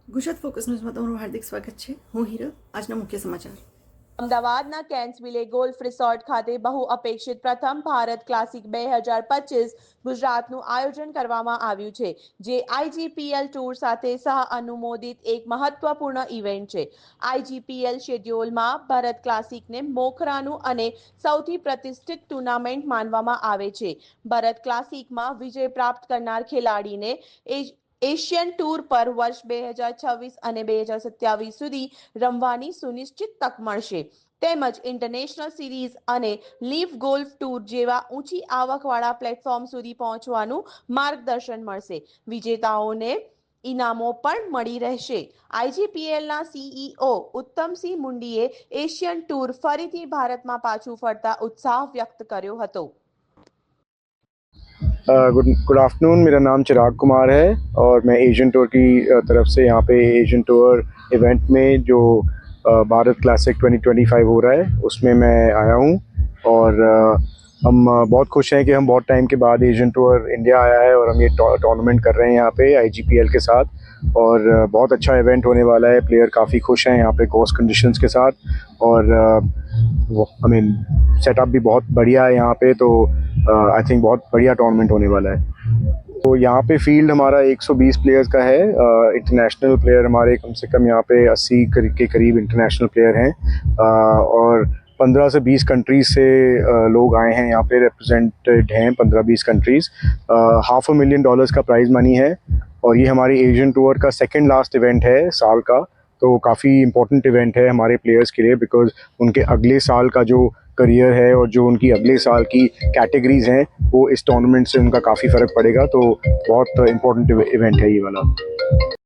Gujarat focus ન્યૂઝમાં તમારું હાર્દિક સ્વાગત છે. હું હીરા. આજના મુખ્ય સમાચાર. અમદાવાદના કેન્ટ્સવિલે ગોલ્ફ રિસોર્ટ ખાતે બહુ અપેક્ષિત પ્રથમ ભારત ક્લાસિક 2025 ગુજરાતનું આયોજન કરવામાં આવ્યું છે, જે આઈજીપીએલ ટૂર સાથે સહ અનુમોદિત એક મહત્વપૂર્ણ ઇવેન્ટ છે. આઈજીપીએલ શેડ્યુલમાં ભારત ક્લાસિકને મોખરાનું અને સૌથી પ્રતિષ્ઠિત ટુર્નામેન્ટ માનવામાં આવે છે. ભારત ક્લાસિકમાં વિજય પ્રાપ્ત કરનાર ખેલાડીને એશિયન ટૂર પર વર્ષ 2026 અને 2027 સુધી રમવાની સુનિશ્ચિત તક મળશે. તેમજ ઇન્ટરનેશનલ સિરીઝ અને લીફ ગોલ્ફ ટૂર જેવા ઊંચી આવકવાળા પ્લેટફોર્મ સુધી પહોંચવાનું માર્ગદર્શન મળશે. વિજેતાઓને ઇનામો પણ મળી રહેશે. આઈજીપીએલના સીઈઓ ઉત્તમસિંહ મુંડીએ એશિયન ટૂર ફરીથી ભારતમાં પાછું ફરતા ઉત્સાહ વ્યક્ત કર્યો હતો. Good afternoon. मेरा नाम चिराग कुमार है और मैं एशियन टूर की तरफ से यहाँ पे एशियन टूर इवेंट में जो भारत क्लासिक 2025 हो रहा है उसमें मैं आया हूँ और हम बहुत खुश हैं कि हम बहुत टाइम के बाद एशियन टूर इंडिया आया है और हम ये टूर्नामेंट कर रहे हैं यहाँ पे आईजीपीएल के साथ और बहुत अच्छा इवेंट होने वाला है. प्लेयर काफ़ी खुश हैं यहाँ पे कोर्स कंडीशंस के साथ और सेटअप भी बहुत बढ़िया है यहाँ पे, तो आई थिंक बहुत बढ़िया टूर्नामेंट होने वाला है. तो यहाँ पे फील्ड हमारा 120 प्लेयर्स का है. इंटरनेशनल प्लेयर हमारे कम से कम यहाँ पे 80 के करीब इंटरनेशनल प्लेयर हैं और 15 से 20 कंट्रीज से लोग आए हैं यहाँ पे, रिप्रेजेंटेड हैं 15-20 कंट्रीज़. $500,000 का प्राइज़ मनी है और ये हमारी एशियन टूर का सेकंड लास्ट इवेंट है साल का. तो काफ़ी इम्पोर्टेंट इवेंट है हमारे प्लेयर्स के लिए बिकॉज उनके अगले साल का जो करियर है और जो उनकी अगले साल की कैटेगरीज हैं वो इस टूर्नामेंट से उनका काफ़ी फ़र्क पड़ेगा. तो बहुत इम्पोर्टेंट इवेंट है ये वाला.